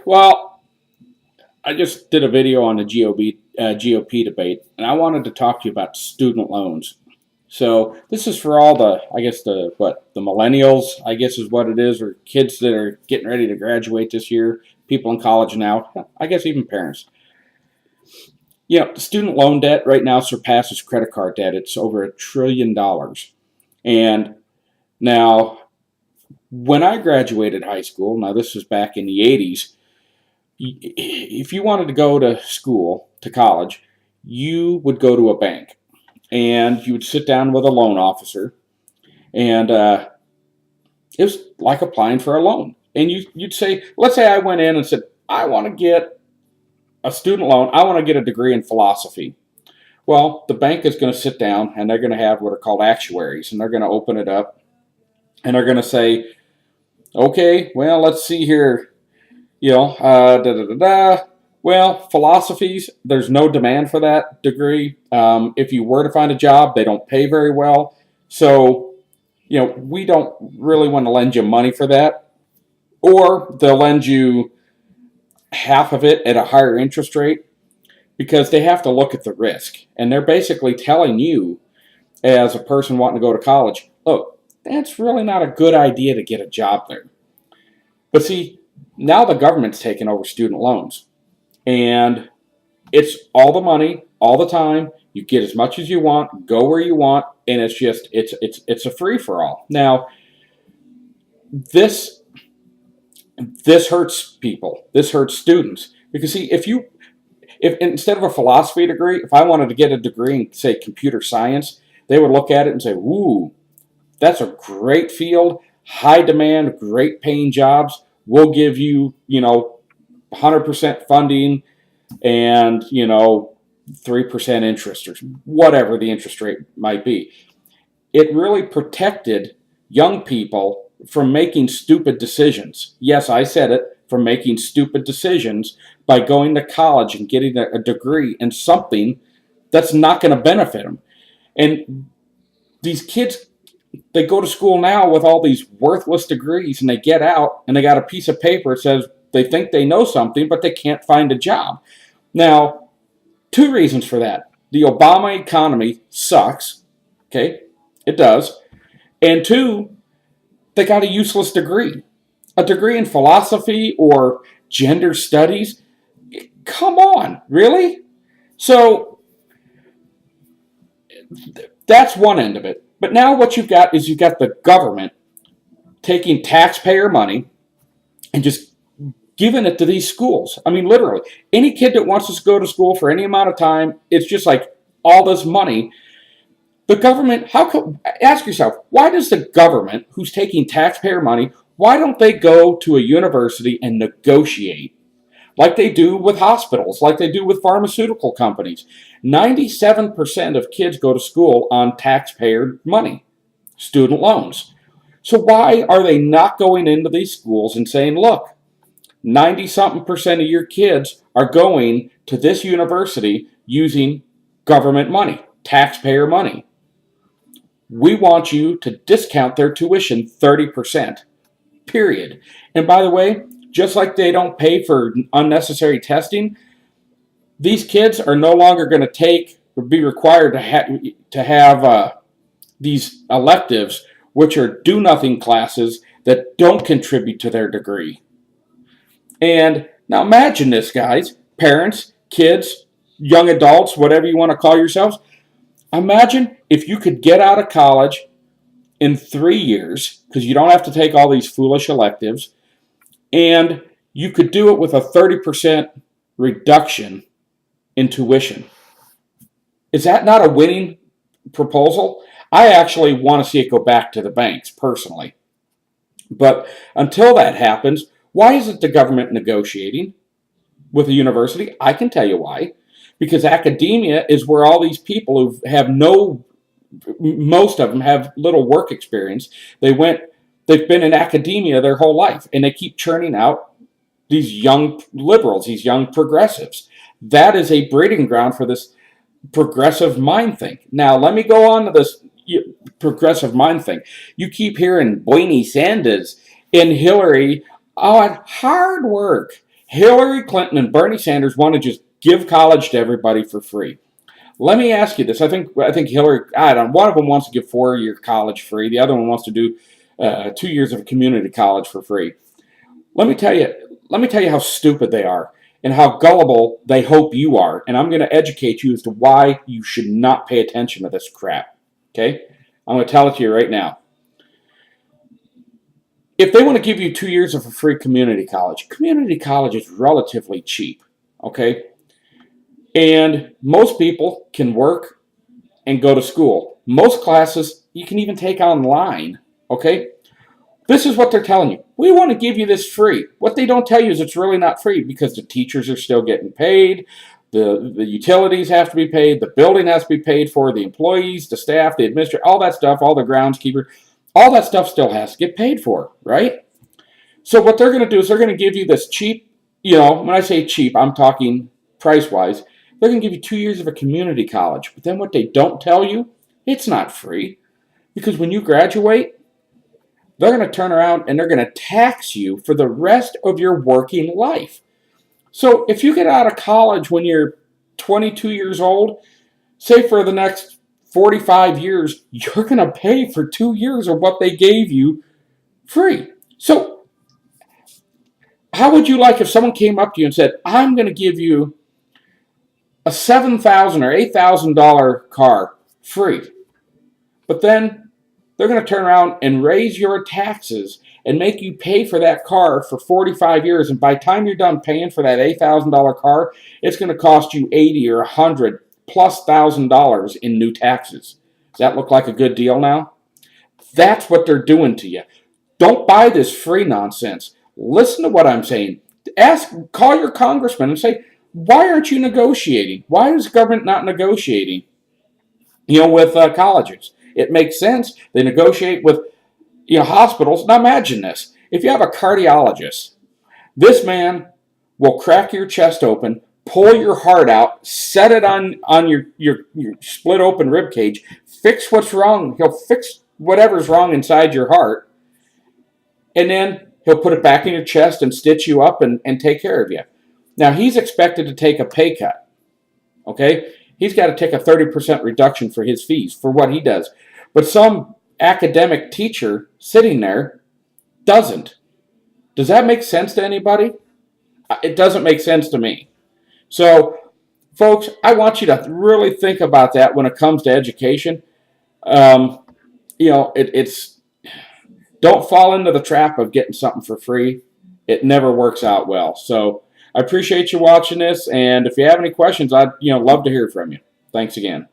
Well, I just did a video on the GOP debate, and I wanted to talk to you about student loans. So this is for all the millennials, I guess is what it is, or kids that are getting ready to graduate this year, people in college now, I guess even parents. Student loan debt right now surpasses credit card debt. It's over $1 trillion. And now, when I graduated high school, now this was back in the 80s, if you wanted to go to school, to college, you would go to a bank and you would sit down with a loan officer, and it was like applying for a loan. And you'd say, let's say I went in and said, I want to get a student loan, I want to get a degree in philosophy. Well, the bank is going to sit down and they're going to have what are called actuaries, and they're going to open it up and they're going to say, okay, well, let's see here. Well, philosophies, there's no demand for that degree. If you were to find a job, they don't pay very well. So, we don't really want to lend you money for that. Or they'll lend you half of it at a higher interest rate because they have to look at the risk. And they're basically telling you, as a person wanting to go to college, look, that's really not a good idea to get a job there. But see, now the government's taking over student loans. And it's all the money, all the time. You get as much as you want, go where you want, and it's a free for all. Now, this hurts people. This hurts students because see, if instead of a philosophy degree, if I wanted to get a degree in, say, computer science, they would look at it and say, "Ooh, that's a great field, high demand, great paying jobs. We'll give you, 100% funding and, 3% interest," or whatever the interest rate might be. It really protected young people from making stupid decisions. Yes, I said it, from making stupid decisions by going to college and getting a degree in something that's not going to benefit them. And these kids, they go to school now with all these worthless degrees, and they get out and they got a piece of paper that says they think they know something, but they can't find a job. Now, two reasons for that. The Obama economy sucks. Okay, it does. And two, they got a useless degree. A degree in philosophy or gender studies? Come on, really? So that's one end of it. But now what you've got the government taking taxpayer money and just giving it to these schools. I mean, literally, any kid that wants to go to school for any amount of time, it's just like all this money. The government, ask yourself, why does the government, who's taking taxpayer money, why don't they go to a university and negotiate like they do with hospitals, like they do with pharmaceutical companies? 97% of kids go to school on taxpayer money, student loans. So why are they not going into these schools and saying, look, 90-something% of your kids are going to this university using government money, taxpayer money. We want you to discount their tuition 30%, period. And by the way, just like they don't pay for unnecessary testing, these kids are no longer going to take or be required to have these electives, which are do-nothing classes that don't contribute to their degree. And now imagine this, guys, parents, kids, young adults, whatever you want to call yourselves. Imagine if you could get out of college in 3 years, because you don't have to take all these foolish electives, and you could do it with a 30% reduction in tuition. Is that not a winning proposal? I actually want to see it go back to the banks, personally. But until that happens, why isn't the government negotiating with a university? I can tell you why. Because academia is where all these people who have most of them have little work experience. They've been in academia their whole life, and they keep churning out these young liberals, these young progressives. That is a breeding ground for this progressive mind thing. Now, let me go on to this progressive mind thing. You keep hearing Bernie Sanders and Hillary. Oh, hard work. Hillary Clinton and Bernie Sanders want to just give college to everybody for free. Let me ask you this. I think Hillary, I don't know, one of them wants to give 4-year college free. The other one wants to do 2 years of community college for free. Let me tell you how stupid they are and how gullible they hope you are. And I'm going to educate you as to why you should not pay attention to this crap. Okay? I'm going to tell it to you right now. If they want to give you 2 years of a free community college is relatively cheap. Okay? And most people can work and go to school. Most classes you can even take online. Okay? This is what they're telling you. We want to give you this free. What they don't tell you is it's really not free because the teachers are still getting paid. The utilities have to be paid. The building has to be paid for. The employees, the staff, the administrator, all that stuff, all the groundskeeper, all that stuff still has to get paid for, right? So what they're going to do is they're going to give you this cheap, when I say cheap, I'm talking price-wise. They're going to give you 2 years of a community college. But then what they don't tell you, it's not free. Because when you graduate, they're going to turn around and they're going to tax you for the rest of your working life. So if you get out of college when you're 22 years old, say for the next 45 years, you're going to pay for 2 years of what they gave you free. So how would you like if someone came up to you and said, I'm going to give you a $7,000 or $8,000 car free, but then they're going to turn around and raise your taxes and make you pay for that car for 45 years. And by the time you're done paying for that $8,000 car, it's going to cost you $80,000 or $100,000+ in new taxes. Does that look like a good deal now? That's what they're doing to you. Don't buy this free nonsense. Listen to what I'm saying. Call your congressman and say, why aren't you negotiating? Why is the government not negotiating, with colleges? It makes sense. They negotiate with, hospitals. Now imagine this. If you have a cardiologist, this man will crack your chest open, pull your heart out, set it on your split open rib cage, fix what's wrong. He'll fix whatever's wrong inside your heart, and then he'll put it back in your chest and stitch you up and take care of you. Now, he's expected to take a pay cut. Okay? He's got to take a 30% reduction for his fees for what he does. But some academic teacher sitting there doesn't. Does that make sense to anybody? It doesn't make sense to me. So, folks, I want you to really think about that when it comes to education. It's don't fall into the trap of getting something for free. It never works out well. So, I appreciate you watching this, and if you have any questions, I'd love to hear from you. Thanks again.